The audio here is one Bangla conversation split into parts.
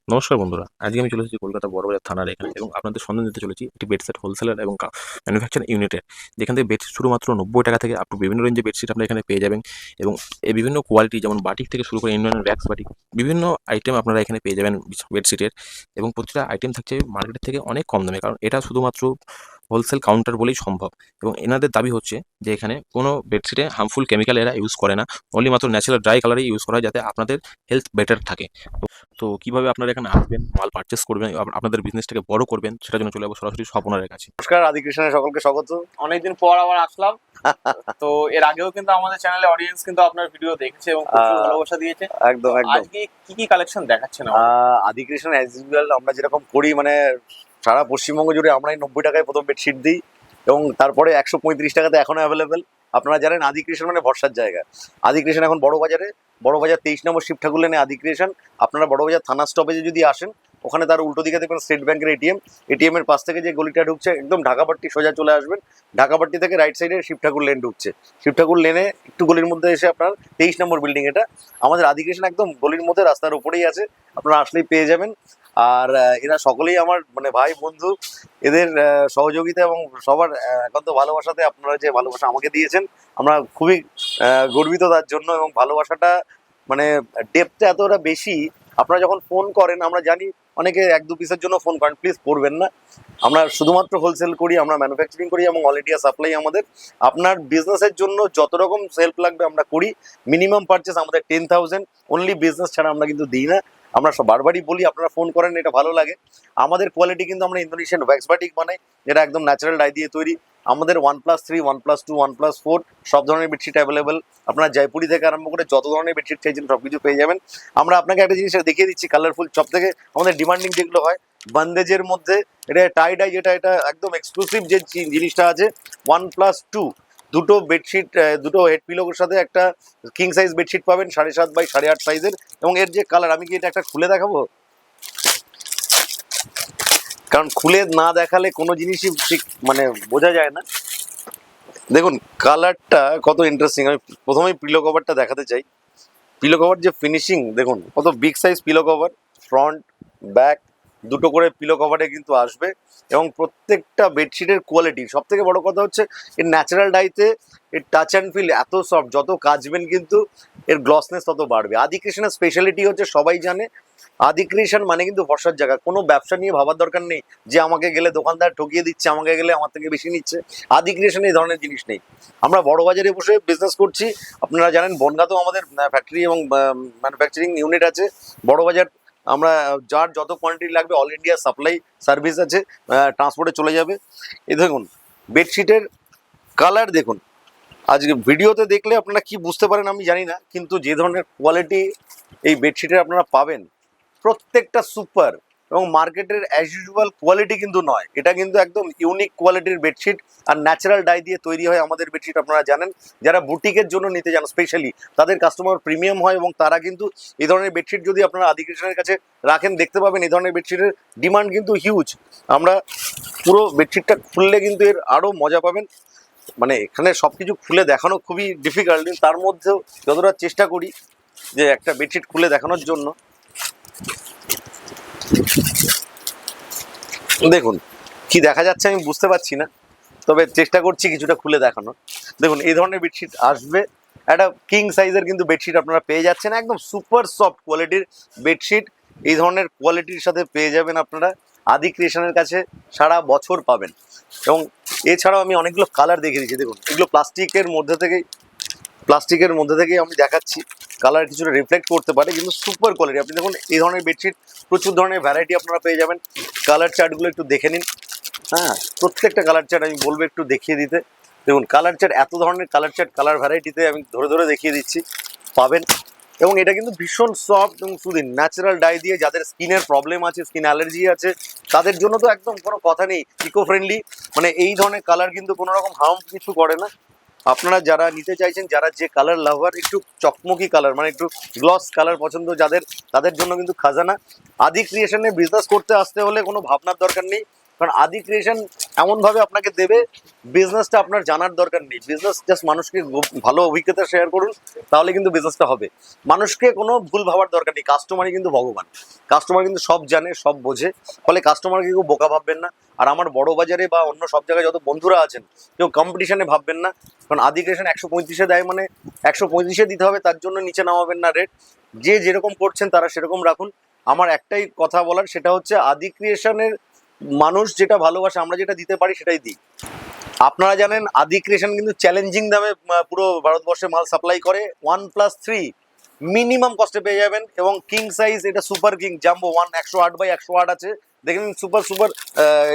নমস্কার বন্ধুরা, আজকে আমি চলে এসেছি কলকাতা বড়বাজার থানার এখানে এবং আপনাদের সন্ধান দিতে চলেছি একটি বেডশিট হোলসেলার এবং ম্যানুফ্যাকচারিং ইউনিটের, যেখান থেকে বেডশিট শুধুমাত্র 90 টাকা থেকে আপ টু বিভিন্ন রেঞ্জে বেডশিট আপনারা এখানে পেয়ে যাবেন। এবং এই বিভিন্ন কোয়ালিটি যেমন বাটিক থেকে শুরু করে ইন্ডিয়ান র্যাক্স বাটিক, বিভিন্ন আইটেম আপনারা এখানে পেয়ে যাবেন বেডশিটের। এবং প্রতিটা আইটেম থাকছে মার্কেটের থেকে অনেক কম দামে, কারণ এটা শুধুমাত্র হোলসেল কাউন্টার বলেই সম্ভব। এবং এনাদের দাবি হচ্ছে যে এখানে কোনো বেডশিটে হার্মফুল কেমিক্যাল এরা ইউজ করে না, অনলি মাত্র ন্যাচারাল ড্রাই কালারই ইউজ করা হয়, যাতে আপনাদের হেলথ বেটার থাকে। তো কিভাবে আপনারা এখানে আসবেন, মাল পারচেস করবেন, আপনাদের বিজনেসটাকে বড় করবেন, সেটার জন্য চলে যাবো সরাসরি স্বপনের কাছে। নমস্কার, আদিকৃষ্ণের সকলকে স্বাগত। অনেকদিন পর আবার আসলাম। তো এর আগেও কিন্তু আমাদের চ্যানেলে অডিয়েন্স কিন্তু আপনার ভিডিও দেখেছে এবং প্রচুর ভালোবাসা দিয়েছে। একদম তো একদম। আজকে কি কি কালেকশন দেখাচ্ছেন আমাদের? আদিকৃষ্ণ অ্যাজ ইউজুয়াল আমরা যেরকম করি, মানে সারা পশ্চিমবঙ্গ জুড়ে আমরাই 90 টাকায় প্রথম বেডশিট দিই এবং তারপরে 135 টাকাতে এখনো অ্যাভেলেবেল। আপনারা জানেন আদিকৃষ্ণ মানে ভরসার জায়গা। আদিকৃষ্ণ এখন বড় বাজারে, বড় বাজার 23 নম্বর শিব ঠাকুর লেনে আদিকৃষ্ণ। আপনারা বড় বাজার থানা স্টপেজে যদি আসেন, ওখানে তার উল্টো দিকে দেখবেন স্টেট ব্যাংকের এটিএম এর পাশ থেকে যে গলিটা ঢুকছে একদম ঢাকাপাট্টি সোজা চলে আসবেন। ঢাকাপাট্টি থেকে রাইট সাইডে শিব ঠাকুর লেন ঢুকছে। শিব ঠাকুর লেনে একটু গলির মধ্যে এসে আপনার 23 নম্বর বিল্ডিং, এটা আমাদের আদিকৃষ্ণ একদম গলির মধ্যে রাস্তার উপরেই আছে, আপনারা আসলেই পেয়ে যাবেন। আর এরা সকলেই আমার মানে ভাই বন্ধু। এদের সহযোগিতা এবং সবার একান্ত ভালোবাসাতে আপনারা যে ভালোবাসা আমাকে দিয়েছেন, আমরা খুবই গর্বিত তার জন্য। এবং ভালোবাসাটা মানে ডেপথটা এতটা বেশি। আপনারা যখন ফোন করেন, আমরা জানি অনেকে 1-2 পিসের জন্য ফোন করেন, প্লিজ করবেন না। আমরা শুধুমাত্র হোলসেল করি, আমরা ম্যানুফ্যাকচারিং করি এবং অল ইন্ডিয়া সাপ্লাই আমাদের। আপনার বিজনেসের জন্য যত রকম হেল্প লাগবে আমরা করি। মিনিমাম পারচেস আমাদের 10,000, অনলি বিজনেস ছাড়া আমরা কিন্তু দিই না। আমরা সব বারবারই বলি, আপনারা ফোন করেন, এটা ভালো লাগে। আমাদের কোয়ালিটি কিন্তু আমরা ইন্দোনেশিয়ান ওয়্যাক্স বাটিক বানাই, যেটা একদম ন্যাচারাল ডাই দিয়ে তৈরি। আমাদের 1+3, 1+2, 1+4 সব ধরনের বেডশিট অ্যাভেলেবেল। আপনার জয়পুরি থেকে আরম্ভ করে যত ধরনের বেডশিট চাইছেন সব কিছু পেয়ে যাবেন। আমরা আপনাকে একটা জিনিস দেখিয়ে দিচ্ছি, কালারফুল। সব থেকে আমাদের ডিমান্ডিং যেগুলো হয় বান্দেজের মধ্যে, এটা টাই ডাই, যেটা এটা একদম এক্সক্লুসিভ যে জিনিসটা আছে 1+2 দুটো বেডশিট, দুটো হেড পিলোর সাথে একটা কিং সাইজ বেডশিট পাবেন 7.5 বাই 8.5 সাইজের। এবং এর যে কালার, আমি কি এটা একটা খুলে দেখাবো? কারণ খুলে না দেখালে কোনো জিনিসই ঠিক মানে বোঝা যায় না। দেখুন কালারটা কত ইন্টারেস্টিং। আমি প্রথমেই পিলো কভারটা দেখাতে চাই। পিলো কভার যে ফিনিশিং দেখুন, কত big size pillow cover. Front back দুটো করে পিলো কভারে কিন্তু আসবে। এবং প্রত্যেকটা বেডশিটের কোয়ালিটি, সব থেকে বড় কথা হচ্ছে এর ন্যাচারাল ডাইতে এর টাচ অ্যান্ড ফিল এত সফট, যত কাচবেন কিন্তু এর গ্লসনেস তত বাড়বে। আদিকৃষ্ণের স্পেশালিটি হচ্ছে সবাই জানে, আদিকৃষ্ণ মানে কিন্তু ভরসার জায়গা। কোনো ব্যবসা নিয়ে ভাবার দরকার নেই যে আমাকে গেলে দোকানদার ঠকিয়ে দিচ্ছে, আমাকে গেলে আমার থেকে বেশি নিচ্ছে। আদিকৃষ্ণ এই ধরনের জিনিস নেই। আমরা বড় বাজারে বসে বিজনেস করছি। আপনারা জানেন বনগাঁতেও আমাদের ফ্যাক্টরি এবং ম্যানুফ্যাকচারিং ইউনিট আছে। বড় বাজার আমরা যার যত কোয়ান্টিটি লাগবে অল ইন্ডিয়া সাপ্লাই সার্ভিস আছে, ট্রান্সপোর্টে চলে যাবে। এই দেখুন বেডশিটের কালার দেখুন। আজকে ভিডিওতে দেখলে আপনারা কি বুঝতে পারেন আমি জানি না, কিন্তু যে ধরনের কোয়ালিটি এই বেডশিটের আপনারা পাবেন প্রত্যেকটা সুপার। এবং মার্কেটের অ্যাজ ইউজুয়াল কোয়ালিটি কিন্তু নয়, এটা কিন্তু একদম ইউনিক কোয়ালিটির বেডশিট। আর ন্যাচারাল ডাই দিয়ে তৈরি হয় আমাদের বেডশিট। আপনারা জানেন যারা বুটিকের জন্য নিতে যান স্পেশালি, তাদের কাস্টমার প্রিমিয়াম হয় এবং তারা কিন্তু এই ধরনের বেডশিট যদি আপনারা আদিকৃষ্ণের কাছে রাখেন, দেখতে পাবেন এই ধরনের বেডশিটের ডিমান্ড কিন্তু হিউজ। আমরা পুরো বেডশিটটা খুললে কিন্তু এর আরও মজা পাবেন। মানে এখানে সব কিছু খুলে দেখানো খুবই ডিফিকাল্ট, তার মধ্যেও যতটা চেষ্টা করি যে একটা বেডশিট খুলে দেখানোর জন্য। দেখুন কি দেখা যাচ্ছে আমি বুঝতে পারছি না, তবে চেষ্টা করছি কিছুটা খুলে দেখানো। দেখুন এই ধরনের বেডশিট আসবে, একটা কিং সাইজের কিন্তু বেডশিট আপনারা পেয়ে যাচ্ছেন, একদম সুপার সফট কোয়ালিটির বেডশিট। এই ধরনের কোয়ালিটির সাথে পেয়ে যাবেন আপনারা আদিকৃষ্ণের কাছে, সারা বছর পাবেন। এবং এছাড়াও আমি অনেকগুলো কালার দেখিয়ে দিচ্ছি। দেখুন এগুলো প্লাস্টিকের মধ্যে থেকেই আমি দেখাচ্ছি। কালার কিছুটা রিফ্লেক্ট করতে পারে, কিন্তু সুপার কোয়ালিটি। আপনি দেখুন এই ধরনের বেডশিট প্রচুর ধরনের ভ্যারাইটি আপনারা পেয়ে যাবেন। কালার চার্টগুলো একটু দেখে নিন। হ্যাঁ, প্রত্যেকটা কালার চার্ট আমি বলবো একটু দেখিয়ে দিতে। দেখুন কালার চার্ট, এত ধরনের কালার চার্ট কালার ভ্যারাইটিতে আমি ধরে ধরে দেখিয়ে দিচ্ছি, পাবেন। এবং এটা কিন্তু ভীষণ সফট এবং সুদিন, ন্যাচারাল ডাই দিয়ে। যাদের স্কিনের প্রবলেম আছে, স্কিন অ্যালার্জি আছে, তাদের জন্য তো একদম কোনো কথা নেই, ইকো ফ্রেন্ডলি। মানে এই ধরনের কালার কিন্তু কোনো রকম হার্ম কিছু করে না। আপনারা যারা নিতে চাইছেন, যারা যে কালার লাভার, একটু চকমকি কালার মানে একটু গ্লস কালার পছন্দ যাদের, তাদের জন্য কিন্তু খাজানা। আদি ক্রিয়েশনে বিজনেস করতে আসতে হলে কোনো ভাবনার দরকার নেই। কারণ আদি ক্রিয়েশন এমনভাবে আপনাকে দেবে, বিজনেসটা আপনার জানার দরকার নেই, বিজনেস জাস্ট মানুষকে ভালো অভিজ্ঞতা শেয়ার করুন, তাহলে কিন্তু বিজনেসটা হবে। মানুষকে কোনো ভুল ভাবার দরকার নেই, কাস্টমারই কিন্তু ভগবান, কাস্টমার কিন্তু সব জানে সব বোঝে, ফলে কাস্টমারকে কেউ বোকা ভাববেন না। আর আমার বড় বাজারে বা অন্য সব জায়গায় যত বন্ধুরা আছেন, কেউ কম্পিটিশনে ভাববেন না, কারণ আদি ক্রিয়েশন 135-এ দেয় মানে 135-এ দিতে হবে, তার জন্য নিচে নামাবেন না রেট। যে যেরকম করছেন তারা সেরকম রাখুন। আমার একটাই কথা বলার, সেটা হচ্ছে আদি ক্রিয়েশনের মানুষ যেটা ভালোবাসে, আমরা যেটা দিতে পারি সেটাই দিই। আপনারা জানেন আদি ক্রিয়েশন কিন্তু চ্যালেঞ্জিং দামে পুরো ভারতবর্ষে মাল সাপ্লাই করে। 1+3 মিনিমাম কস্টে পেয়ে যাবেন, এবং কিং সাইজ, এটা সুপার কিং জাম্বো 108/108 আছে, দেখেন সুপার সুপার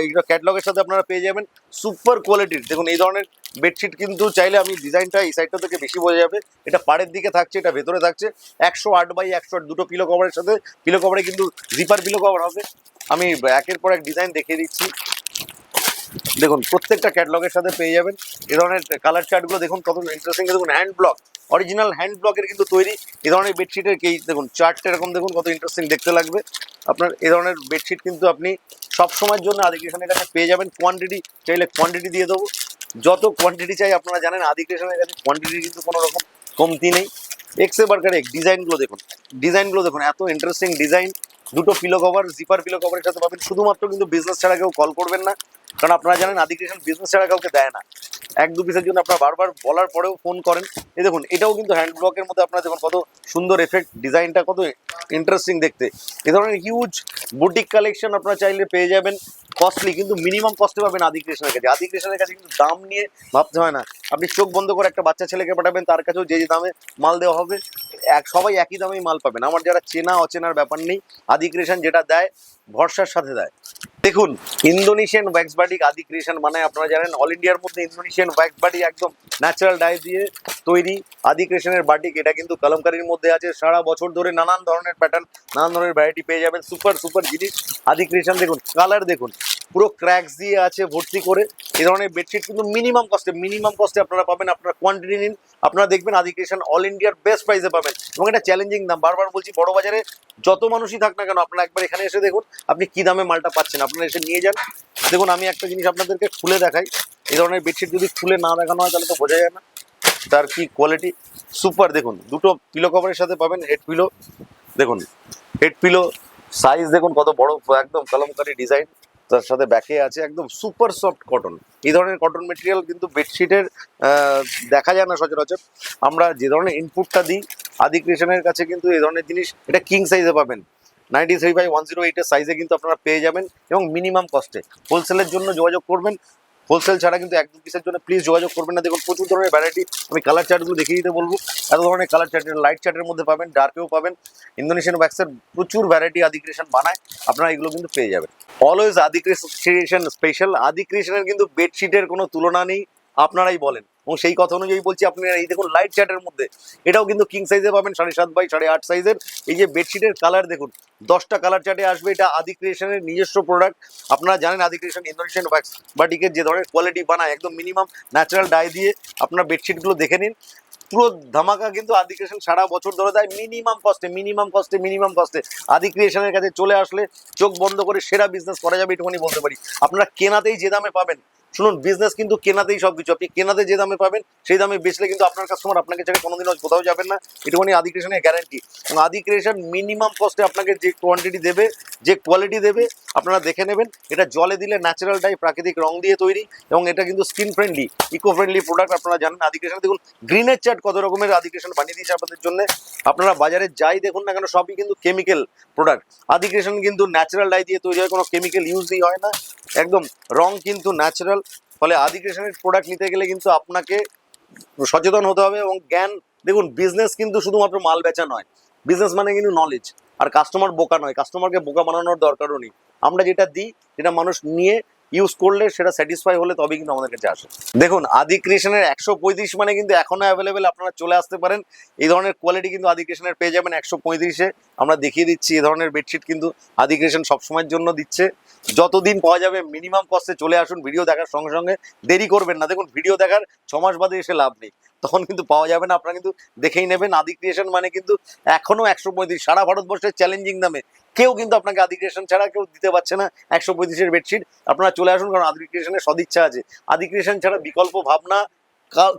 এইটা ক্যাটলগের সাথে আপনারা পেয়ে যাবেন, সুপার কোয়ালিটির। দেখুন এই ধরনের বেডশিট কিন্তু চাইলে, আমি ডিজাইনটা এই সাইডটা থেকে বেশি বোঝা যাবে, এটা পাড়ের দিকে থাকছে, এটা ভেতরে থাকছে, 108/108 দুটো পিলো কভারের সাথে, পিলো কভারে কিন্তু জিপার পিলো কভার হবে। আমি একের পর এক ডিজাইন দেখিয়ে দিচ্ছি, দেখুন প্রত্যেকটা ক্যাটলগের সাথে পেয়ে যাবেন। এই ধরনের কালার চার্টগুলো দেখুন কত ইন্টারেস্টিং, দেখুন হ্যান্ড ব্লক, অরিজিনাল হ্যান্ড ব্লকের কিন্তু তৈরি এই ধরনের বেডশিটের কেই, দেখুন চার্টটা এরকম দেখুন কত ইন্টারেস্টিং দেখতে লাগবে আপনার। এই ধরনের বেডশিট কিন্তু আপনি সব সময়ের জন্য আদি ক্রিয়েশনের কাছে পেয়ে যাবেন। কোয়ান্টিটি চাইলে কোয়ান্টিটি দিয়ে দেবো, যত কোয়ান্টিটি চাই, আপনারা জানেন আদি ক্রিয়েশনের কাছে কোয়ান্টিটি কিন্তু কোনো রকম কমতি নেই। এক্সে বার্কার এক ডিজাইনগুলো দেখুন, ডিজাইনগুলো দেখুন এত ইন্টারেস্টিং ডিজাইন। দুটো পিলো কভার, জিপার পিলো কভারের সাথে পাবেন। শুধুমাত্র কিন্তু বিজনেস ছাড়া কেউ কল করবেন না, কারণ আপনারা জানেন আদি ক্রিয়েশন বিজনেস ছাড়া কাউকে দেয় না। 1-2 পিসের জন্য আপনারা বারবার বলার পরেও ফোন করেন। এই দেখুন এটাও কিন্তু হ্যান্ড ব্লকের মধ্যে, আপনারা দেখুন কত সুন্দর এফেক্ট, ডিজাইনটা কত ইন্টারেস্টিং দেখতে। এই ধরনের হিউজ বুটিক কালেকশন আপনারা চাইলে পেয়ে যাবেন, কস্টলি কিন্তু মিনিমাম কস্টে পাবেন আদি ক্রিয়েশনের কাছে। আদি ক্রিয়েশনের কাছে কিন্তু দাম নিয়ে ভাবতে হয় না, আপনি চোখ বন্ধ করে একটা বাচ্চা ছেলেকে পাঠাবেন, তার কাছেও যে যে দামে মাল দেওয়া হবে, সবাই একই দামেই মাল পাবেন। আমার যারা চেনা অচেনার ব্যাপার নেই, আদি ক্রিয়েশন যেটা দেয় ভরসার সাথে দেয়। দেখুন ইন্দোনেশিয়ান ওয়্যাক্স বাটিক আদি ক্রিয়েশন, মানে আপনারা জানেন অল ইন্ডিয়ার মধ্যে ইন্দোনেশিয়ান ওয়্যাক্স বাটিক একদম ন্যাচারাল ডাই দিয়ে তৈরি আদি ক্রিয়েশনের বাটিক। এটা কিন্তু কলমকারীর মধ্যে আছে, সারা বছর ধরে নানান ধরনের প্যাটার্ন, নানান ধরনের ভ্যারাইটি পেয়ে যাবেন। সুপার সুপার জিনিস আদি ক্রিয়েশন। দেখুন কালার দেখুন, পুরো ক্র্যাকস দিয়ে আছে ভর্তি করে। এই ধরনের বেডশিট কিন্তু মিনিমাম কস্টে আপনারা পাবেন। আপনারা কোয়ান্টিটি নিন, আপনারা দেখবেন আদি ক্রিয়েশন অল ইন্ডিয়ার বেস্ট প্রাইসে পাবেন, এবং এটা চ্যালেঞ্জিং দাম। বারবার বলছি, বড় বাজারে যত মানুষই থাক না কেন, আপনারা একবার এখানে এসে দেখুন আপনি কি দামে মালটা পাচ্ছেন, আপনারা এসে নিয়ে যান। দেখুন আমি একটা জিনিস আপনাদেরকে খুলে দেখাই, এই ধরনের বেডশিট যদি খুলে না দেখানো হয় তাহলে তো বোঝা যায় না তার কি কোয়ালিটি। সুপার, দেখুন দুটো পিলো কভারের সাথে পাবেন হেড পিলো, দেখুন হেড পিলো সাইজ দেখুন কত বড়, একদম কলমকারী ডিজাইন, তার সাথে ব্যাকে আছে একদম সুপার সফট কটন। এই ধরনের কটন মেটেরিয়াল কিন্তু বেডশিটের দেখা যায় না সচরাচর। আমরা যে ধরনের ইনপুটটা দিই আদি ক্রিয়েশনের কাছে কিন্তু এই ধরনের জিনিস, এটা কিং সাইজে পাবেন, 93/108 সাইজে কিন্তু আপনারা পেয়ে যাবেন, এবং মিনিমাম কস্টে। হোলসেলের জন্য যোগাযোগ করবেন, হোলসেল ছাড়া কিন্তু 1-2 পিসের জন্য প্লিজ যোগাযোগ করবেন না। দেখুন প্রচুর ধরনের ভ্যারাইটি, আমি কালার চার্টগুলো দেখিয়ে দিতে বলবো। এত ধরনের কালার চার্টের, লাইট চার্টের মধ্যে পাবেন, ডার্কেও পাবেন। ইন্দোনেশিয়ান ওয়্যাক্সের প্রচুর ভ্যারাইটি আদি ক্রিয়েশন বানায়, আপনারা এগুলো কিন্তু পেয়ে যাবেন। অলওয়েজ আদি ক্রিয়েশন স্পেশাল। আদি ক্রিয়েশনের কিন্তু বেডশিটের কোনো তুলনা নেই, আপনারাই বলেন, এবং সেই কথা অনুযায়ী বলছি। আপনারা এই দেখুন লাইট চার্টের মধ্যে, এটাও কিন্তু কিং সাইজে পাবেন, 7.5/8.5 সাইজের। এই যে বেডশিটের কালার দেখুন, 10টা কালার চার্টে আসবে। এটা আদি ক্রিয়েশনের নিজস্ব প্রোডাক্ট। আপনারা জানেন আদি ক্রিয়েশন ইন্দোনেশিয়ান ওয়্যাক্স বাটিকের যে ধরনের কোয়ালিটি বানায়, একদম মিনিমাম ন্যাচারাল ডাই দিয়ে। আপনার বেডশিটগুলো দেখে নিন, পুরো ধামাকা কিন্তু আদি ক্রিয়েশন সারা বছর ধরে দেয় মিনিমাম কস্টে। আদি ক্রিয়েশনের কাছে চলে আসলে চোখ বন্ধ করে সেরা বিজনেস করা যাবে, এটুকুনি বলতে পারি। আপনারা কেনাতেই যে দামে পাবেন, শুনুন বিজনেস কিন্তু কেনাতেই সবকিছু, আপনি কেনাতে যে দামে পাবেন সেই দামে বেচলে কিন্তু আপনার কাস্টমার আপনাকে ছেড়ে কোনোদিনও কোথাও যাবেন না, এটুকুনি আদি ক্রিয়েশনের গ্যারান্টি। এবং আদি ক্রিয়েশন মিনিমাম কস্টে আপনাকে যে কোয়ান্টিটি দেবে, যে কোয়ালিটি দেবে, আপনারা দেখে নেবেন। এটা জলে দিলে ন্যাচারাল ডাই, প্রাকৃতিক রং দিয়ে তৈরি, এবং এটা কিন্তু skin friendly, eco friendly product. আপনারা জানেন আদি ক্রিয়েশন, দেখুন গ্রিনের চার্ট কত রকমের আদি ক্রিয়েশন বানিয়ে দিয়েছে আপনাদের জন্য। আপনারা বাজারে যাই দেখুন না কেন, সবই কিন্তু কেমিক্যাল প্রোডাক্ট। আদি ক্রিয়েশন কিন্তু ন্যাচারাল ডাই দিয়ে তৈরি হয়, কোনো কেমিক্যাল ইউজই হয় না, একদম রং কিন্তু ন্যাচারাল। ফলে আদি ক্রিয়েশনের প্রোডাক্ট নিতে গেলে কিন্তু আপনাকে সচেতন হতে হবে এবং জ্ঞান। দেখুন বিজনেস কিন্তু শুধুমাত্র মাল বেচা নয়, বিজনেস মানে কিন্তু নলেজ। আর কাস্টমার বোকা নয়, কাস্টমারকে বোকা বানানোর দরকারও নেই। আমরা যেটা দিই, যেটা মানুষ নিয়ে ইউজ করলে সেটা স্যাটিসফাই হলে তবেই কিন্তু আমাদের কাছে আসে। দেখুন আদি ক্রিয়েশনের 135 মানে কিন্তু এখনো অ্যাভেলেবেল, আপনারা চলে আসতে পারেন। এই ধরনের কোয়ালিটি কিন্তু আদি ক্রিয়েশনের পেয়ে যাবেন 135-এ। আমরা দেখিয়ে দিচ্ছি এই ধরনের বেডশিট কিন্তু আদি ক্রিয়েশন সবসময়ের জন্য দিচ্ছে। যতদিন পাওয়া যাবে মিনিমাম কস্টে চলে আসুন, ভিডিও দেখার সঙ্গে সঙ্গে দেরি করবেন না। দেখুন ভিডিও দেখার 6 মাস বাদে এসে লাভ নেই, তখন কিন্তু পাওয়া যাবে না, আপনারা কিন্তু দেখেই নেবেন। আদি ক্রিয়েশন মানে কিন্তু এখনো 135 সারা ভারতবর্ষের চ্যালেঞ্জিং দামে কেউ কিন্তু আপনাকে আদি ক্রিয়েশন ছাড়া কেউ দিতে পারছে না 135-এর বেডশিট। আপনারা চলে আসুন, কারণ আদি ক্রিয়েশনের সদিচ্ছা আছে। আদি ক্রিয়েশন ছাড়া বিকল্প ভাবনা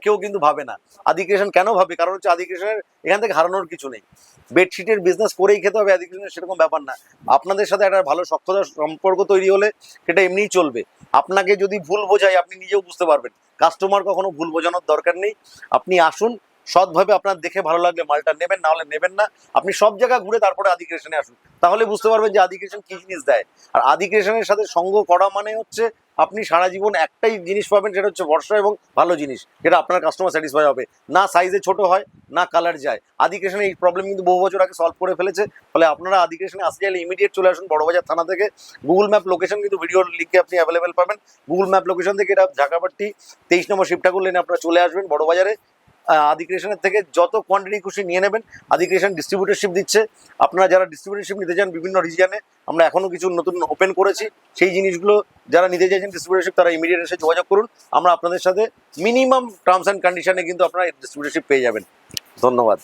কেউ কিন্তু ভাবে না। আদি ক্রিয়েশন কেন ভাবে? কারণ হচ্ছে আদি ক্রিয়েশনের এখান থেকে হারানোর কিছু নেই। বেডশিটের বিজনেস করেই খেতে হবে আদি ক্রিয়েশনের সেরকম ব্যাপার না। আপনাদের সাথে একটা ভালো সক্ষতার সম্পর্ক তৈরি হলে সেটা এমনিই চলবে। আপনাকে যদি ভুল বোঝায় আপনি নিজেও বুঝতে পারবেন। কাস্টমার কখনো ভুল বোঝানোর দরকার নেই। আপনি আসুন, সৎভাবে আপনার দেখে ভালো লাগলে মালটা নেবেন, না হলে নেবেন না। আপনি সব জায়গা ঘুরে তারপরে আদি ক্রিয়েশনে আসুন, তাহলে বুঝতে পারবেন যে আদি ক্রিয়েশন কি জিনিস দেয়। আর আদি ক্রিয়েশনের সাথে সঙ্গ করা মানে হচ্ছে আপনি সারা জীবন একটাই জিনিস পাবেন, সেটা হচ্ছে ভরসা এবং ভালো জিনিস, যেটা আপনার কাস্টমার স্যাটিসফাই হবে। না সাইজে ছোট হয়, না কালার যায়। আদি ক্রিয়েশনে এই প্রবলেম কিন্তু বহু বছর আগে সলভ করে ফেলেছে। ফলে আপনারা আদি ক্রিয়েশনে আসতে চাইলে ইমিডিয়েট চলে আসুন বড়বাজার থানা থেকে। গুগল ম্যাপ লোকেশন কিন্তু ভিডিওর লিঙ্কে আপনি অ্যাভেলেবেল পাবেন। গুগল ম্যাপ লোকেশন থেকে এটা ঝাঁকাপাট্টি 23 নম্বর শিবঠাকুর লেনে আপনারা চলে আসবেন বড়বাজারে। আদি ক্রিয়েশনের থেকে যত কোয়ান্টিটি খুশি নিয়ে নেবেন। আদি ক্রিয়েশন ডিস্ট্রিবিউটরশিপ দিচ্ছে। আপনারা যারা ডিস্ট্রিবিউটরশিপ নিতে চান বিভিন্ন রিজিয়নে, আমরা এখনো কিছু নতুন ওপেন করেছি। সেই জিনিসগুলো যারা নিতে চাইছেন ডিস্ট্রিবিউটরশিপ, তারা ইমিডিয়েট এসে যোগাযোগ করুন। আমরা আপনাদের সাথে মিনিমাম টার্মস অ্যান্ড কন্ডিশনে কিন্তু আপনারা ডিস্ট্রিবিউটরশিপ পেয়ে যাবেন। ধন্যবাদ।